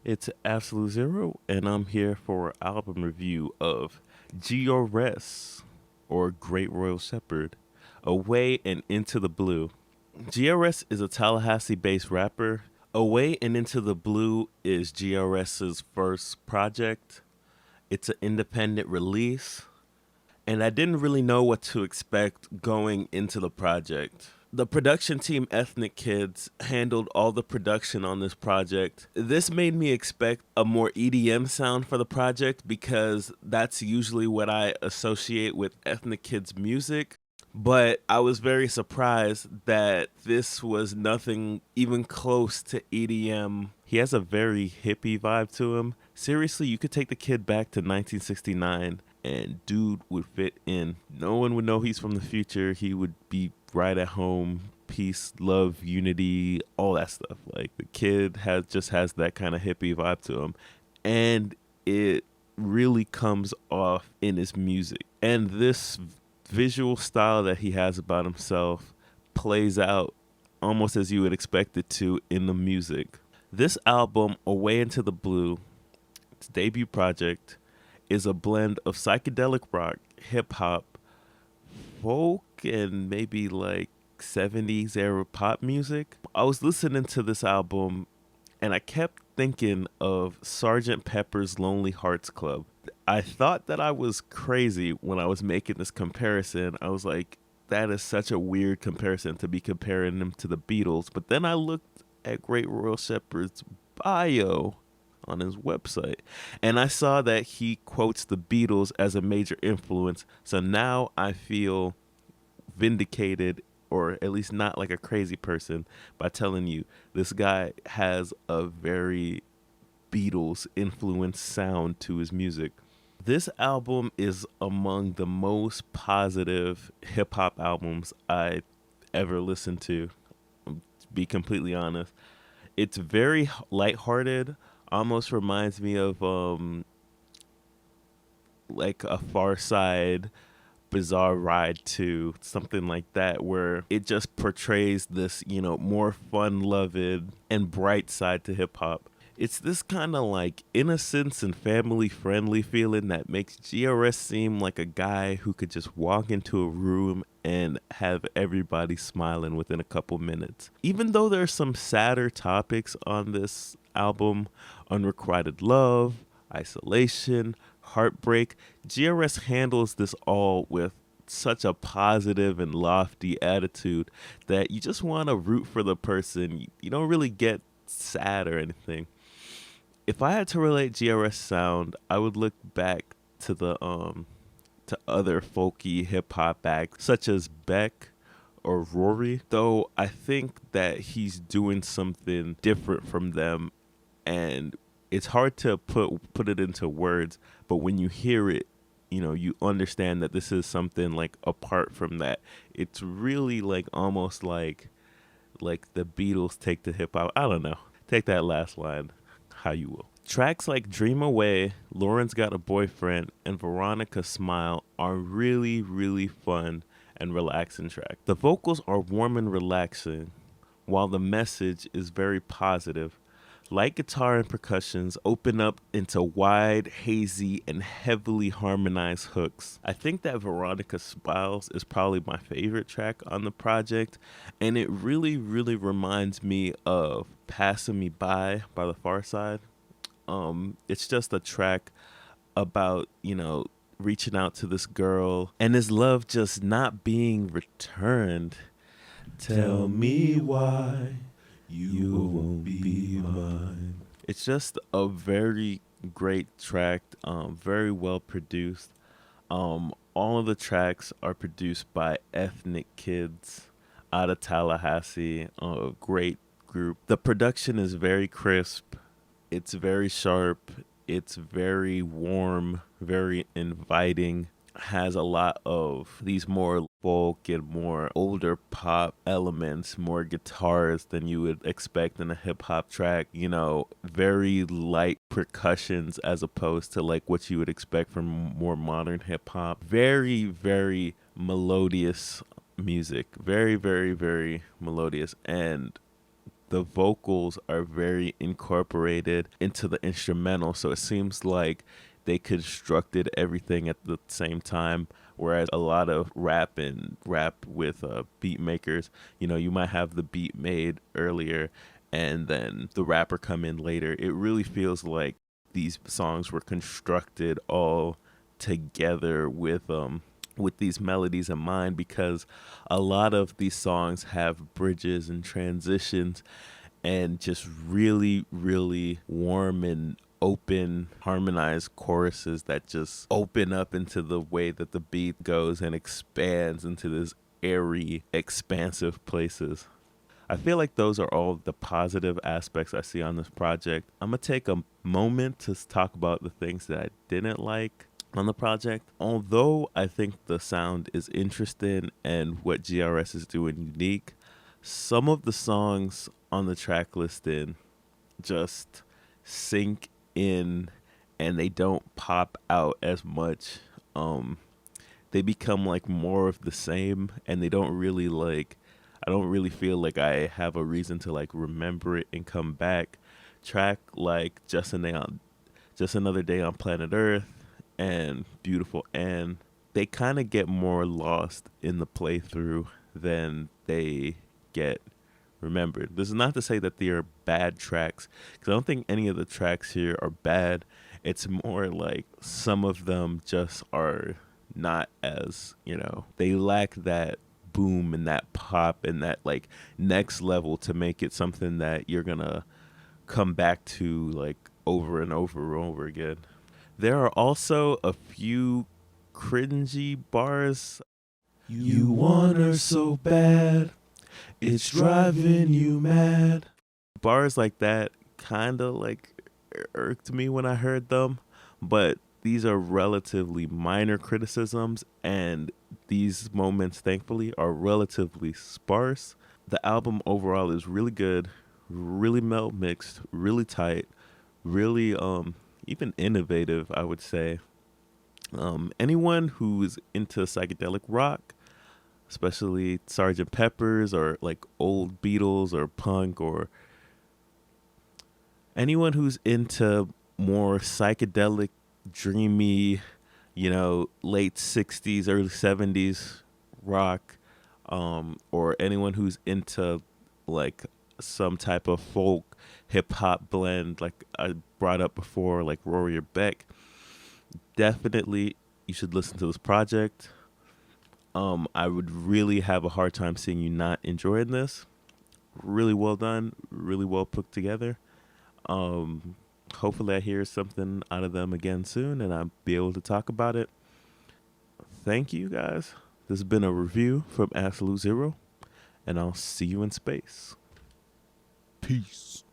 It's Absolute Zero, and I'm here for an album review of GRS, or Great Royal Shepherd, Away and Into the Blue. GRS is a Tallahassee based rapper. Away and Into the Blue is GRS's first project. It's an independent release, and I didn't really know what to expect going into the project. The production team, Ethnic Kids, handled all the production on this project. This made me expect a more EDM sound for the project because that's usually what I associate with Ethnic Kids music. But I was very surprised that this was nothing even close to EDM. He has a very hippie vibe to him. Seriously, you could take the kid back to 1969 and dude would fit in. No one would know he's from the future. He would be right at home. Peace, love, unity, all that stuff. Like the kid has that kind of hippie vibe to him. And it really comes off in his music. And this visual style that he has about himself plays out almost as you would expect it to in the music. This album, Away Into the Blue, its debut project, is a blend of psychedelic rock, hip hop, folk, and maybe like 70s era pop music. I was listening to this album and I kept thinking of Sgt. Pepper's Lonely Hearts Club. I thought that I was crazy when I was making this comparison. I was like, that is such a weird comparison to be comparing them to the Beatles. But then I looked at Great Royal Shepherd's bio on his website and I saw that he quotes the Beatles as a major influence. So now I feel vindicated, or at least not like a crazy person, by telling you this guy has a very Beatles influenced sound to his music. This album is among the most positive hip hop albums I ever listened to. To be completely honest, it's very lighthearted. Almost reminds me of like a Far Side Bizarre Ride to something like that, where it just portrays this, more fun loved and bright side to hip hop. It's this kind of like innocence and family friendly feeling that makes GRS seem like a guy who could just walk into a room and have everybody smiling within a couple minutes. Even though there's some sadder topics on this album, unrequited love, isolation, heartbreak, GRS handles this all with such a positive and lofty attitude that you just want to root for the person. You don't really get sad or anything. If I had to relate GRS sound, I would look back to the to other folky hip hop acts such as Beck or Rory, though I think that he's doing something different from them, and it's hard to put it into words, but when you hear it, you understand that this is something like apart from that. It's really like almost like the Beatles take to hip hop. I don't know. Take that last line how you will. Tracks like Dream Away, Lauren's Got a Boyfriend, and Veronica Smile are really, really fun and relaxing tracks. The vocals are warm and relaxing, while the message is very positive. Light guitar and percussions open up into wide, hazy, and heavily harmonized hooks. I think that Veronica Smiles is probably my favorite track on the project, and it really, really reminds me of Passing Me by the Far Side. It's just a track about, reaching out to this girl and his love just not being returned. Tell me why you won't be mine. It's just a very great track, very well produced. All of the tracks are produced by Ethnic Kids out of Tallahassee, a great group. The production is very crisp, it's very sharp, it's very warm, very inviting, has a lot of these more folk and more older pop elements, more guitars than you would expect in a hip hop track, very light percussions as opposed to like what you would expect from more modern hip hop. Very, very melodious music. Very, very, very melodious. And the vocals are very incorporated into the instrumental. So it seems like they constructed everything at the same time. Whereas a lot of rap and rap with beat makers, you might have the beat made earlier and then the rapper come in later. It really feels like these songs were constructed all together with these melodies in mind, because a lot of these songs have bridges and transitions and just really, really warm and open harmonized choruses that just open up into the way that the beat goes and expands into this airy, expansive places. I feel like those are all the positive aspects I see on this project. I'm going to take a moment to talk about the things that I didn't like on the project. Although I think the sound is interesting and what GRS is doing unique, some of the songs on the track listing just sink in and they don't pop out as much. They become like more of the same, and they don't really I don't really feel like I have a reason to like remember it and come back. Track like Just Another Day on Planet Earth and Beautiful Anne, they kind of get more lost in the playthrough than they get remembered. This is not to say that they are bad tracks, because I don't think any of the tracks here are bad. It's more like some of them just are not as, they lack that boom and that pop and that like next level to make it something that you're gonna come back to like over and over and over again. There are also a few cringy bars. You want her so bad, it's driving you mad. Bars like that kind of like irked me when I heard them, but these are relatively minor criticisms, and these moments, thankfully, are relatively sparse. The album overall is really good, really well mixed, really tight, really even innovative, I would say. Anyone who's into psychedelic rock, especially Sgt. Pepper's or like old Beatles or punk, or anyone who's into more psychedelic, dreamy, late 60s, early 70s rock, or anyone who's into like some type of folk hip hop blend, like I brought up before, like Rory or Beck, definitely you should listen to this project. I would really have a hard time seeing you not enjoying this. Really well done, really well put together. Hopefully I hear something out of them again soon and I'll be able to talk about it. Thank you guys. This has been a review from Absolute Zero, and I'll see you in space. Peace.